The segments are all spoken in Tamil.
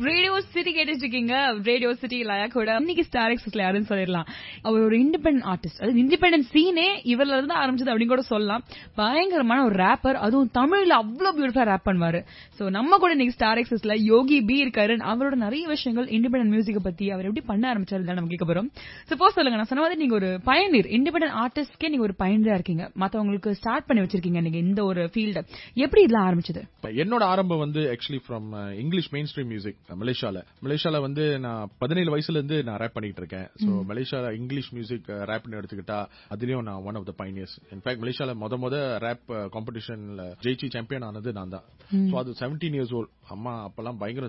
ரேடியோ சிட்டி கேட்டுட்டு இருக்கீங்க. ரேடியோ சிட்டி லயா கூட இன்னைக்கு ஸ்டார் எக்ஸ்ல யாருன்னு சொல்லிடலாம். அவர் ஒரு இண்டிபெண்டன்ட் ஆர்டிஸ்ட். அது இண்டிபெண்டன்ட் சீனே இவர்ல இருந்து ஆரம்பிச்சது அப்படின்னு கூட சொல்லலாம். பயங்கரமான ஒரு ரேப்பர், அதுவும் தமிழ்ல அவ்வளவு பியூட்டிஃபுல்லா ரேப் பண்ணுவாரு. சோ நம்ம கூட இன்னைக்கு ஸ்டார் எக்ஸ்ல யோகி பி இருக்காரு. அவரோட நிறைய விஷயங்கள் இண்டிபெண்டன்ட் மியூசிக் பத்தி அவர் எப்படி பண்ண ஆரம்பிச்சாரு நம்ம கேட்க போறோம். சப்போஸ் சொல்லுங்க, நான் சொன்ன மாதிரி நீங்க ஒரு பயனீர், இண்டிபெண்டன்ட் ஆர்டிஸ்ட்கே நீங்க ஒரு பயனீரா இருக்கீங்க. மத்தவங்களுக்கு ஸ்டார்ட் பண்ணி வச்சிருக்கீங்க நீங்க இந்த ஒரு ஃபீல்ட். எப்படி இதெல்லாம் ஆரம்பிச்சது? என்னோட ஆரம்பம் வந்து actually from English main stream music. மலேசியால வந்து நான் 17 வயசுல இருந்து நான் ரேப் பண்ணிட்டு இருக்கேன். சோ மலேசியால இங்கிலீஷ் மியூசிக் ரேப்னு எடுத்துக்கிட்டா அதுலயும் நான் one of the pioneers. In fact மலேசியால முத ரேப் காம்படிஷன்ல ஜெயிச்சு சாம்பியன் ஆனது நான் தான். சோ அது 17 இயர்ஸ் ஓல்ட். அம்மா அப்பெல்லாம் பயங்கர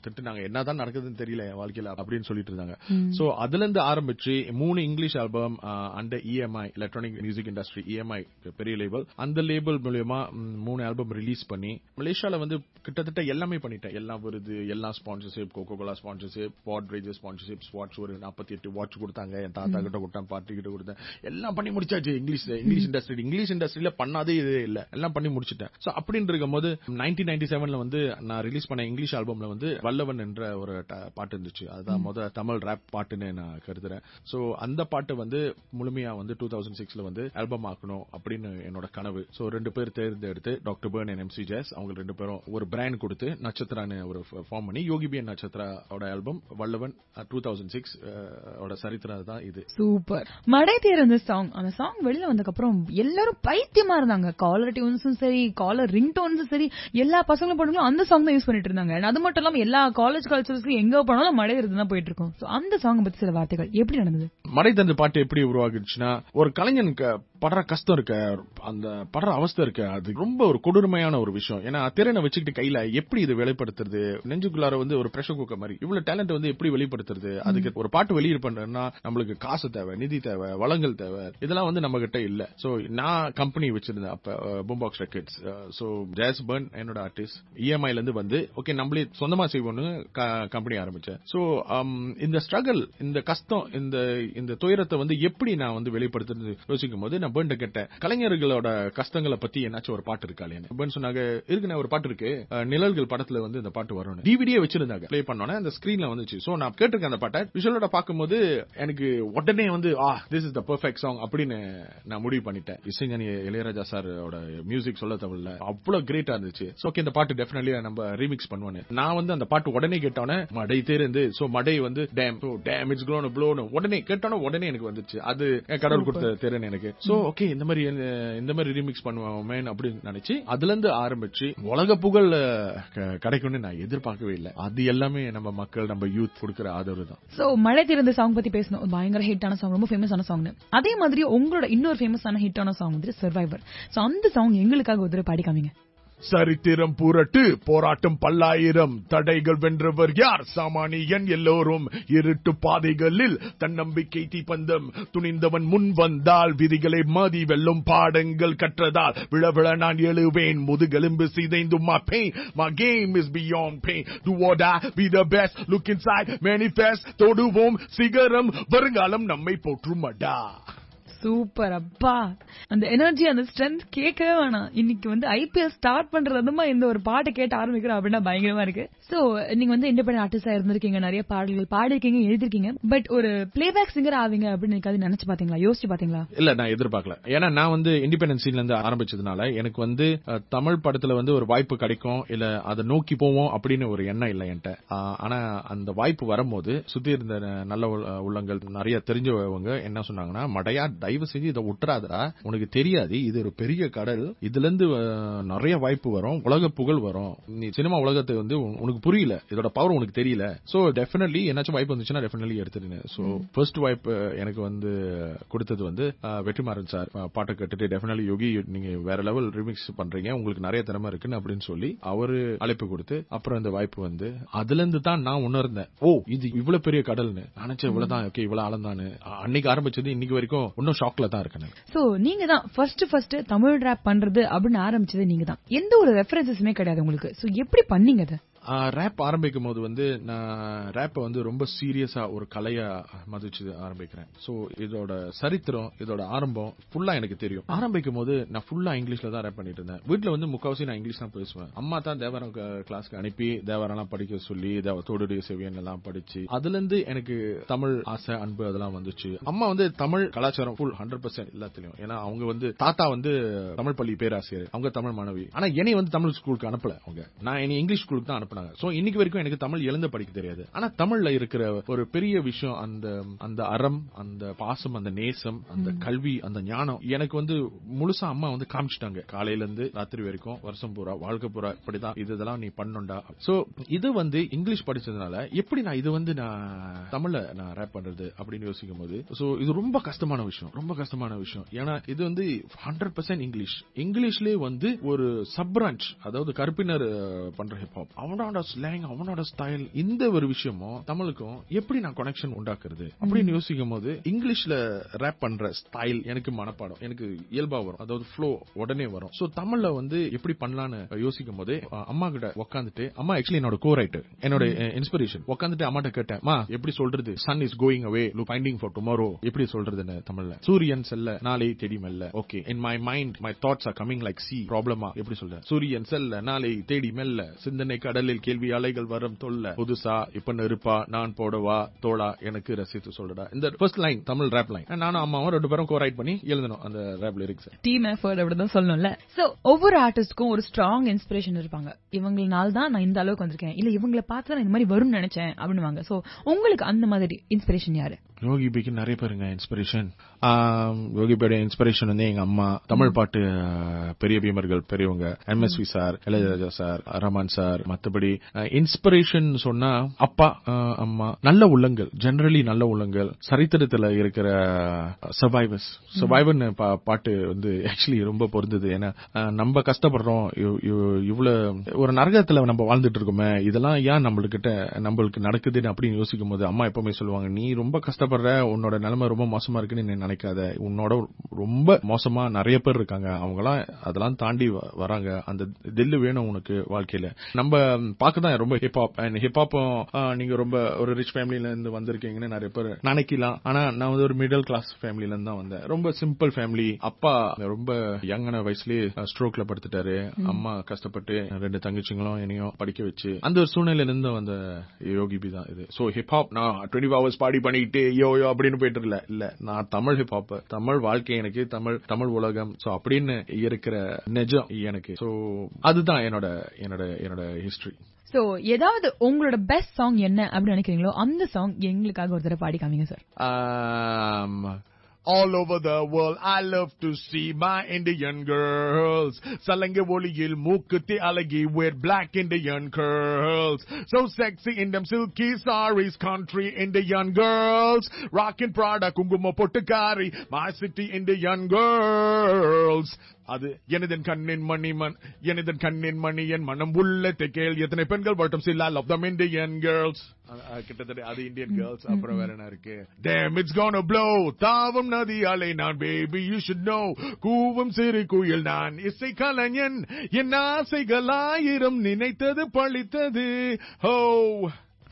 திட்டுனாங்க, என்னதான் நடக்குதுன்னு தெரியல என் வாழ்க்கையில அப்படின்னு சொல்லிட்டு இருந்தாங்க. சோ அதுல இருந்து ஆரம்பிச்சு 3 English album under EMI, electronic music industry, EMI பெரிய லேபிள். அந்த லேபிள் மூலமா 3 ஆல்பம் ரிலீஸ் பண்ணி மலேசியால வந்து கிட்டத்தட்ட எல்லாமே பண்ணிட்டேன். எல்லா விருது, எல்லா ஸ்பான்சர்ஷிப், கோகோ கோலா ஸ்பான்சர்ஷிப், பாட்ரேஜர் ஸ்பான்சர்ஷிப், ஸ்வாட்ச் ஒரு 48 வாட்ச் கொடுத்தாங்க. என் தாத்தா கிட்ட கொடுத்தேன், பாட்டி கிட்ட கொடுத்தேன். எல்லாம் பண்ணி முடிச்சாச்சு. இங்கிலீஷ் இண்டஸ்ட்ரியில பண்ணாதே இதே இல்ல, எல்லாம் பண்ணி முடிச்சிட்டேன். சோ அப்படின்னு இருக்கும்போது 1997ல வந்து நான் ரிலீஸ் பண்ண இங்கிலீஷ் ஆல்பம்ல வந்து வல்லவன் என்ற ஒரு பாட்டு இருந்துச்சு. அதுதான் முத தமிழ் ரேப் பாட்டுன்னு நான் கருதுறேன். சோ அந்த பாட்டு வந்து முழுமையா வந்து 2006ல வந்து ஆல்பம் ஆக்கணும் அப்படின்னு என்னோட கனவு. சோ 2 பேர் தேர்ந்தெடுத்து doctor burn and MC Jazz அவங்க 2 பேரும் ஒரு பிராண்ட் கொடுத்து நட்சத்திரான்னு ஒரு ஃபார்ம் பண்ணி யோகி பி நட்சத்திராவோட ஆல்பம் வல்லவன் 2006 ஓட சரித்திரம் தான் இது. சூப்பர். மடை தேர்ந்த சாங், அந்த சாங் வெளியில வந்ததுக்கு அப்புறம் எல்லாரும் பைத்தியமா இருந்தாங்க. காலர் டியூன்ஸும் சரி, காலர் ரிங் டோன்ஸும் சரி, எல்லா பசங்களும் பொண்ணுங்களும் அந்த சாங் தான் யூஸ் பண்ணிட்டு இருந்தாங்க. அது மட்டும் இல்லாம எல்லா காலேஜ் கல்ச்சர்ஸ்க்கு எங்க போனாலும் மடை தேர்ந்து தான் போயிட்டு இருக்கும். சோ அந்த சாங் பத்தி சில வார்த்தைகள் எப்படி நடந்தது? மடை தேர்ந்த பாட்டு எப்படி உருவாகிடுச்சுன்னா, ஒரு கலைஞனுக்கு படுற கஷ்டம் இருக்க, அந்த படுற அவஸ்தை இருக்க, அது ரொம்ப ஒரு கொடூரமையான ஒரு விஷயம். ஏன்னா திறனை வச்சுக்கிட்டு கையில எப்படி இது வெளிப்படுத்துறது, நெஞ்சுக்குள்ளார வந்து ஒரு பிரஷர் குக்கர் மாதிரி இவ்வளவு டேலண்ட் வந்து எப்படி வெளிப்படுத்துறது. அதுக்கு ஒரு பாட்டு வெளியீடு பண்றேன்னா நம்மளுக்கு காசு தேவை, நிதி தேவை, வளங்கள் தேவை. இதெல்லாம் வந்து நம்ம கிட்ட இல்ல. சோ நான் கம்பெனி வச்சிருந்தேன் அப்ப, பூம்பாக்ஸ் ரெக்கார்ட்ஸ். சோ ஜாஸ் பர்ன் என்னோட ஆர்டிஸ்ட், EMIல இருந்து வந்து ஓகே நம்மளே சொந்தமா செய்வோம்னு கம்பெனி ஆரம்பிச்சேன். சோ இந்த ஸ்ட்ரகிள், இந்த கஷ்டம், இந்த துயரத்தை வந்து எப்படி நான் வந்து வெளிப்படுத்துறது யோசிக்கும் போது நான் பர்ன் கேட்டேன், கலைஞர்களோட கஷ்டங்களை பத்தி என்னாச்சும் ஒரு பாட்டு இருக்கா இல்லையா? பர்ன் சொன்னாங்க, இருக்குண்ணே ஒரு பாட்டு இருக்கு, நிழல்கள் படத்துல வந்து இந்த பாட்டு வரும். டிவிடியே வச்சிருந்தாங்க, பிளே பண்ணோன்னே அந்த ஸ்கிரீன்ல வந்துச்சு. சோ நான் கேட்டிருக்கேன் அந்த பாட்டை. விஷுவலோட பார்க்கும்போது எனக்கு உடனே வந்து this is the perfect song அப்படின்னு நான் முடிவு பண்ணிட்டேன். இசைஞானி இளையராஜா சாரோட மியூசிக் சொல்ல தவிர அவ்வளவு கிரேட்டா இருந்துச்சு. ஓகே இந்த பாட்டு டெஃபினெட்லி நம்ம ரீமிக்ஸ் பண்ணுவேன். நான் வந்து அந்த பாட்டு உடனே கேட்டோன்னே மடை தேர்ந்து, சோ மடை வந்து டேம் இட்ஸ் க்ளோன் ப்ளோன் உடனே கேட்டோன்னே உடனே எனக்கு வந்துச்சு. அது கடவுள் கொடுத்த திறன் எனக்கு. சோ ஓகே இந்த மாதிரி ரீமிக்ஸ் பண்ணுவோமே அப்படின்னு நினைச்சு அதுல இருந்து ஆரம்பிச்சு உலக புகழ் கிடைக்கும்னு நான் எதிர்பார்க்கவே இல்லை. அது எல்லாமே நம்ம மக்கள், நம்ம யூத் கொடுக்கிற ஆதரவு தான். சோ மழை திறந்த சாங் பத்தி பேசணும். பயங்கர ஹிட்டான சாங், ரொம்ப ஃபேமஸான சாங். அதே மாதிரி உங்களோட இன்னொரு ஃபேமஸான ஹிட்டான சாங் வந்து சர்வைவர். சோ அந்த சாங் எங்களுக்காக ஒரு பாடி காமிங்க. சரித்திரம் புரட்டு, போராட்டம் பல்லாயிரம், தடைகள் வென்றவர் யார், சாமானியன் எல்லோரும், இருட்டு பாதைகளில் தன்னம்பிக்கை தீப்பந்தம், துணிந்தவன் முன் வந்தால் விதிகளை மதி வெல்லும், பாடங்கள் கற்றதால் விழவிழ நான் எழுவேன், முதுகெலும்பு சிதைந்து my pain, my game is beyond pain, do or die, be the best, look inside, manifest, தொடுவோம் சிகரம், வருங்காலம் நம்மை போற்றுமடா. சூப்பர். அப்பா அந்த எனர்ஜி, அந்த ஸ்ட்ரென்த் கேட்கவே வேணாம். இன்னைக்கு வந்து IPL ஸ்டார்ட் பண்றதுமா இந்த ஒரு பாட்டை கேட்டு ஆரம்பிக்கிறோம் அப்படின்னா பயங்கரமா இருக்கு. சோ நீங்க வந்து இண்டிபெண்டன்ட் ஆர்டிஸ்டா இருந்திருக்கீங்க, நிறைய பாடல்கள் பாடிருக்கீங்க, எழுதிருக்கீங்க. பட் ஒரு பிளேபேக் சிங்கர் ஆவீங்க அப்படின்னு நினைச்சு பாத்தீங்களா, யோசிச்சு பாத்தீங்களா? இல்ல, நான் எதிர்பார்க்கல. ஏன்னா நான் வந்து இண்டிபெண்டன்ட் சீன்ல இருந்து ஆரம்பிச்சதுனால எனக்கு வந்து தமிழ் படத்துல வந்து ஒரு வாய்ப்பு கிடைக்கும், இல்ல அதை நோக்கி போவோம் அப்படின்னு ஒரு எண்ணம் இல்லை என்கிட்ட. ஆனா அந்த வாய்ப்பு வரும்போது சுத்தி இருந்த நல்ல உள்ளங்கள், நிறைய தெரிஞ்சவங்க என்ன சொன்னாங்கன்னா, மடையா தயவு செஞ்சு இதை விட்டுறாதடா, உனக்கு தெரியாது இது ஒரு பெரிய கடல், இதுல இருந்து நிறைய வாய்ப்பு வரும், உலக புகழ் வரும், நீ சினிமா உலகத்தை வந்து உனக்கு புரியல, இதோட பவர் உனக்கு தெரியல. சோ டெஃபினெட்லி என்னாச்சும் வாய்ப்பு வந்துச்சுன்னா டெஃபினெட்லி எடுத்துருங்க. சோ ஃபர்ஸ்ட் வாய்ப்பு எனக்கு வந்து கொடுத்தது வந்து வெற்றிமாறன் சார். பாட்டை கேட்டுட்டு டெஃபினெட்லி யோகி நீங்க வேற லெவல் ரிமிக்ஸ் பண்றீங்க, உங்களுக்கு நிறைய திறமை இருக்குன்னு அப்படின்னு சொல்லி அவரு அழைப்பு கொடுத்து அப்புறம் இந்த வாய்ப்பு வந்து அதுல இருந்து தான் நான் உணர்ந்தேன், இது இவ்வளவு பெரிய கடல்னு. நினைச்சேன் இவ்வளவுதான், ஓகே இவ்வளவு ஆழந்தானு. அன்னைக்கு ஆரம்பிச்சது இன்னைக்கு வரைக்கும் இன்னும் ஷாக்ல தான் இருக்கேன். சோ நீங்க தான் ஃபர்ஸ்ட் தமிழ் ராப் பண்றது அப்படின்னு ஆரம்பிச்சது நீங்க தான். எந்த ஒரு ரெஃபரன்ஸஸுமே கிடையாது உங்களுக்கு. சோ எப்படி பண்ணீங்க? ரேப் ஆரம்பிக்கும் போது வந்து நான் ரேப்பை வந்து ரொம்ப சீரியஸா ஒரு கலையா மதிச்சு ஆரம்பிக்கிறேன். சோ இதோட சரித்திரம், இதோட ஆரம்பம் ஃபுல்லா எனக்கு தெரியும். ஆரம்பிக்கும் போது நான் ஃபுல்லா இங்கிலீஷ்ல தான் ரேப் பண்ணிட்டு இருந்தேன். வீட்டுல வந்து முக்காவாசி நான் இங்கிலீஷ் தான் பேசுவேன். அம்மா தான் தேவாரம் கிளாஸ்க்கு அனுப்பி தேவாரம் படிக்க சொல்லி தோடுடைய செவியன் எல்லாம் படிச்சு அதுல இருந்து எனக்கு தமிழ் ஆசை, அன்பு அதெல்லாம் வந்துச்சு. அம்மா வந்து தமிழ் கலாச்சாரம் ஃபுல் 100% எல்லாத்துலயும். ஏன்னா அவங்க வந்து தாத்தா வந்து தமிழ் பள்ளி பேராசிரியர், அவங்க தமிழ் மாணவி. ஆனா என்னை வந்து தமிழ் ஸ்கூலுக்கு அனுப்பல அவங்க. நான் என்னை இங்கிலீஷ் ஸ்கூலுக்கு தான் அனுப்புனாங்க. சோ இன்னைக்கு வரைக்கும் எனக்கு தமிழ் எழுத படிக்க தெரியாது. ஆனா தமிழ்ல இருக்கிற ஒரு பெரிய விஷயம் அந்த அறம், அந்த பாசம், அந்த நேசம், அந்த கல்வி, அந்த ஞானம் எனக்கு வந்து முழுசா அம்மா வந்து காமிச்சிட்டாங்க. காலையில இருந்து ராத்திரி வரைக்கும் வருஷம் பூரா வாழ்க்கை பூரா இப்படிதான் இதெல்லாம் நீ பண்ணுண்டா. சோ இது வந்து இங்கிலீஷ் படிச்சதுனால எப்படி நான் இது வந்து நான் தமிழ்ல நான் ரேப் பண்றது அப்படின்னு யோசிக்கும் போது சோ இது ரொம்ப கஷ்டமான விஷயம், ரொம்ப கஷ்டமான விஷயம். ஏன்னா இது வந்து 100% இங்கிலீஷ்லயே வந்து ஒரு சப் பிரான்ச், அதாவது கருப்பினர் பண்ற ஹிப்ஹாப், அவனோட ஸ்லாங், அவனோட ஸ்டைல், இந்த ஒரு விஷயமும் தமிழுக்கும் எப்படி நான் கனெக்ஷன் உண்டாக்குறது அப்படின்னு யோசிக்கும் போது இங்கிலீஷ்ல ரேப் பண்ற ஸ்டைல் எனக்கு மனப்பாடம், எனக்கு இயல்பா வரும், அதாவது ஃப்ளோ உடனே வரும். சோ தமிழ்ல வந்து எப்படி பண்ணலாம்னு யோசிக்கும் போது அம்மா கிட்ட உட்காந்துட்டு, அம்மா ஆக்சுவலி என்னோட கோ-ரைட்டர், என்னோட இன்ஸ்பிரேஷன், உட்காந்துட்டு அம்மாட்ட கேட்டேன், மா எப்படி சொல்றது sun is going away finding for tomorrow எப்படி சொல்றதுன்னு தமிழ்ல. சூரியன் செல்ல நாளை தேடி மெல்ல. Okay, in my mind my thoughts are coming like சி ப்ராப்ளமா எப்படி சொல்ற. சூரியன் செல்ல நாளை தேடி மெல்ல, சிந்தனை கடலில் கேள்வி அலைகள் வரும் தொல்ல, புதுசா இப்ப நெருப்பா நான் போடவா தோளா எனக்கு ரசித்து சொல்றடா. இந்த first line Tamil rap line நானும் அம்மாவும் 2 பேரும் கோ-ரைட் பண்ணி எழுதணும் அந்த ரேப் லிரிக்ஸ். டீம் எஃபர்ட் அப்படிதான் சொல்லணும்ல. சோ ஒவ்வொரு ஆர்டிஸ்டுக்கும் ஒரு ஸ்ட்ராங் இன்ஸ்பிரேஷன் இருப்பாங்க. இவங்களால தான் நான் இந்த அளவுக்கு வந்திருக்கேன், இல்ல இவங்கள பார்த்து தான் நான் இந்த மாதிரி வரும்னு நினைச்சேன் அப்படின்னுவாங்க. சோ உங்களுக்கு அந்த மாதிரி இன்ஸ்பிரேஷன் யாரு? யோகி பிக்கு நிறைய பேருங்க இன்ஸ்பிரேஷன். யோகி பியோட இன்ஸ்பிரேஷன் வந்து எங்க அம்மா, தமிழ் பாட்டு பெரிய பீமர்கள் பெரியவங்க, MSV sir, Ilaiyaraaja sir, Rahman sir. மத்தபடி இன்ஸ்பிரேஷன் சொன்னா அப்பா, அம்மா, நல்ல உள்ளங்கள், ஜெனரலி நல்ல உள்ளங்கள், சரித்திரத்துல இருக்கிற சர்வைவர் பாட்டு வந்து ஆக்சுவலி ரொம்ப பொருந்தது. ஏன்னா நம்ம கஷ்டப்படுறோம், இவ்வளவு ஒரு நரகத்துல நம்ம வாழ்ந்துட்டு இருக்கோமே, இதெல்லாம் ஏன் நம்மளுக்கு நடக்குதுன்னு அப்படின்னு யோசிக்கும் போது அம்மா எப்பவுமே சொல்லுவாங்க, நீ ரொம்ப கஷ்டப்படுற, உன்னோட நிலைமை ரொம்ப மோசமா இருக்குன்னு நீ நினைக்காத, உன்னோட ரொம்ப மோசமா நிறைய பேர் இருக்காங்க, அவங்கலாம் அதெல்லாம் தாண்டி வராங்க, அந்த தில்லு வேணும் உனக்கு வாழ்க்கையில. நம்ம பார்க்கதான் ரொம்ப ஹிப்ஹாப் அண்ட் ஹிப்ஹாப்பும் நீங்க ரொம்ப ஒரு ரிச் ஃபேமிலில இருந்து வந்திருக்கீங்கன்னு நிறைய பேர் நினைக்கலாம். ஆனா நான் வந்து ஒரு மிடில் கிளாஸ் ஃபேமிலில இருந்து தான் வந்தேன். ரொம்ப சிம்பிள் ஃபேமிலி. அப்பா ரொம்ப யங்கான வயசுலயே ஸ்ட்ரோக்ல படுத்துட்டாரு. அம்மா கஷ்டப்பட்டு 2 தங்கச்சிங்களும் என்னையும் படிக்க வச்சு அந்த ஒரு சூழ்நிலையில இருந்து வந்த யோகி பி தான் இது. சோ ஹிப்ஹாப் நான் 24 hours பாடி பண்ணிட்டு யோ அப்படின்னு போயிட்டு இல்ல, நான் தமிழ் ஹிப்ஹாப், தமிழ் வாழ்க்கை எனக்கு, தமிழ் உலகம், சோ அப்படின்னு இருக்கிற நிஜம் எனக்கு. சோ அதுதான் என்னோட ஹிஸ்டரி. சோ ஏதாவது உங்களோட பெஸ்ட் சாங் என்ன அப்படின்னு நினைக்கிறீங்களோ அந்த சாங் எங்களுக்காக ஒரு தடவை பாடி காமிங்க sir. All over the world, I love to see my Indian girls. Salange oliyil mookuthi alagi with black Indian curls. So sexy in them silky sarees, country Indian girls. Rockin' Prada, kunguma pottukari, my city Indian girls. அது எனதன் கண்ணின் மணி என் மனம் உள்ளத்தை கேள், எத்தனை பெண்கள் வட்டம் சில லவ் தம் இந்தியன் கேர்ள்ஸ். கிட்டத்தட்ட அது இந்தியன் கேர்ள்ஸ். அப்புறம் வேற என்ன இருக்கு, damn it's gonna blow, தாவம் நதி அலை நான், baby you should know, கூவும் சிறு குயில் நான், இசை கலைஞன், என் ஆசைகள் 1000 நினைத்தது பழித்தது. ஹோ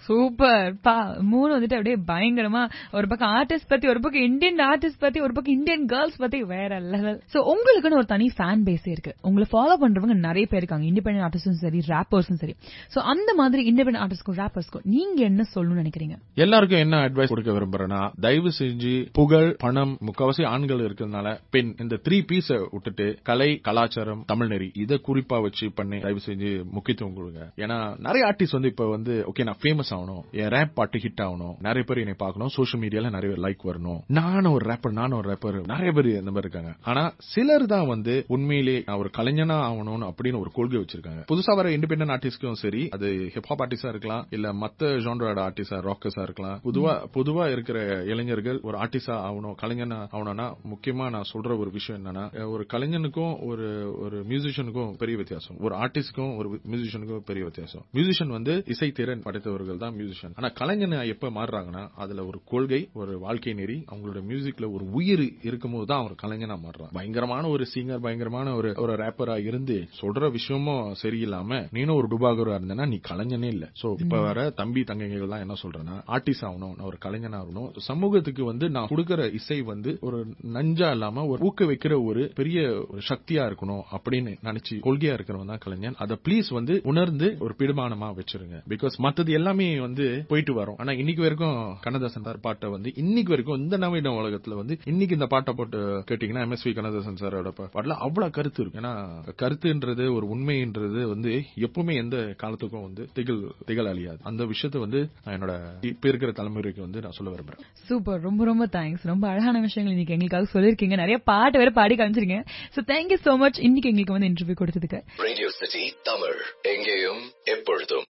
சூப்பர் பா. 3 வந்துட்டு அப்படியே பயங்கரமா, ஒரு பக்கம் ஆர்டிஸ்ட் பத்தி, ஒரு பக்கம் இந்தியன் ஆர்டிஸ்ட் பத்தி, ஒரு பக்கம் இந்தியன் கேர்ள்ஸ் பத்தி, வேற லெவல். சோ உங்களுக்குன்னு ஒரு தனி ஃபேன் பேஸ் இருக்கு, உங்களை ஃபாலோ பண்றவங்க நிறைய பேர் இருக்காங்க, இண்டிபெண்டன்ட் ஆர்டிஸ்டும் சரி, ராப்பர்ஸும் சரி. சோ அந்த மாதிரி இண்டிபெண்டன்ட் ஆர்டிஸ்ட்க்கும் ராப்பர்ஸ்க்கும் நீங்க என்ன சொல்லணும்னு நினைக்கிறீங்க? எல்லாருக்கும் என்ன அட்வைஸ் கொடுக்க விரும்புறேன்னா, தயவு செஞ்சு புகழ், பணம், முக்காவாசி ஆண்கள் இருக்கிறதுனால பெண், இந்த 3 பீஸ விட்டுட்டு கலை, கலாச்சாரம், தமிழ் நெறி, இதை குறிப்பா வச்சு பண்ணி தயவு செஞ்சு முக்கியத்துவம் கொடுங்க. ஏன்னா நிறைய ஆர்டிஸ்ட் வந்து இப்ப வந்து ஓகே நான் ஃபேமஸ் ஆகணும், என் ரேப் பாட்டு ஹிட் ஆகணும், நிறைய பேர் என்னை பார்க்கணும், சோஷியல் மீடியால நிறைய லைக் வரணும், நானும் ஒரு ரேப்பர், நிறைய பேர் இந்த மாதிரி இருக்காங்க. ஆனா சிலர் தான் வந்து உண்மையிலே ஒரு கலைஞனா ஆகணும்னு அப்படின்னு ஒரு கொள்கை வச்சிருக்காங்க. புதுசா வர இண்டிபெண்டன்ட் ஆர்டிஸ்டும் சரி, அது ஹிப்ஹாப் ஆர்டிஸ்டா இருக்கலாம், இல்ல மத்த ஜானரோட ஆர்டிஸ்டா, ராக்கர்ஸா இருக்கலாம், பொதுவா இருக்கிற இளைஞர்கள் ஒரு ஆர்டிஸ்டா ஆகணும், கலைஞனா ஆகணும்னா முக்கியமா நான் சொல்ற ஒரு விஷயம் என்னன்னா, ஒரு கலைஞனுக்கும் ஒரு மியூசிஷியனுக்கும் பெரிய வித்தியாசம், ஒரு ஆர்டிஸ்டுக்கும் ஒரு மியூசிஷியனுக்கும் பெரிய வித்தியாசம். மியூசிஷியன் வந்து இசை திறன் படைத்தவர்கள் தான் மியூசிஷியன். ஆனா கலைஞன் எப்ப மாறுறாங்கன்னா அதுல ஒரு கொள்கை, ஒரு வாழ்க்கை நெறி, அவங்களோட மியூசிக்ல ஒரு உயிர் இருக்கும்போது தான் அவர் கலைஞனா மாறுறாங்க. பயங்கரமான ஒரு சிங்கர், பயங்கரமான ஒரு ரேப்பரா இருந்து சொல்ற விஷயமும் சரியில்லாம நீனும் ஒரு டுபாகரா இருந்தனா நீ கலைஞனே இல்ல. சோ இப்ப வர தம்பி தங்கைகள் தான் என்ன சொல்றேன்னா, ஆர்டிஸ்ட் ஆகணும், நான் ஒரு கலைஞனா ஆகணும், சமூகத்துக்கு நான் கொடுக்கிற இசை ஒரு நஞ்சா இல்லாம ஒரு ஊக்க வைக்கிற ஒரு பெரிய சக்தியா இருக்கணும் அப்படின்னு நினைச்சு கொள்கையா இருக்கிறவன் தான் கலைஞன். அத ப்ளீஸ் உணர்ந்து ஒரு பிடிமானமா வச்சிருங்க. பிகாஸ் மத்தது எல்லாமே போயிட்டு வரும். ஆனா இன்னைக்கு வரைக்கும் கண்ணதாசன் சார் பாட்டை இன்னைக்கு வரைக்கும் இந்த நவீன உலகத்துல இன்னைக்கு இந்த பாட்டை போட்டு கேட்டீங்கன்னா MSV கண்ணதாசன் சாரோட பாட்டுல அவ்வளவு கருத்து இருக்கு. ஏன்னா கருத்துன்றது ஒரு உண்மைன்றது எப்பவுமே எந்த காலத்துக்கும் திகழ் அழியாது. அந்த விஷயத்தை நான் என்னோட இப்ப இருக்கிற தலைமுறைக்கு நான் சொல்ல விரும்புறேன். சூப்பர், ரொம்ப ரொம்ப தேங்க்ஸ். ரொம்ப அழகான விஷயங்கள் இன்னைக்கு எங்களுக்காக சொல்லிருக்கீங்க. நிறைய பாட்டு வேற பாடி காமிச்சிருங்க. சோ தேங்க்யூ சோ மச் இன்னைக்கு எங்களுக்கு இன்டர்வியூ கொடுத்ததுக்கு. ரேடியோ சிட்டி தமிழ், எங்கேயும் எப்பொழுதும்.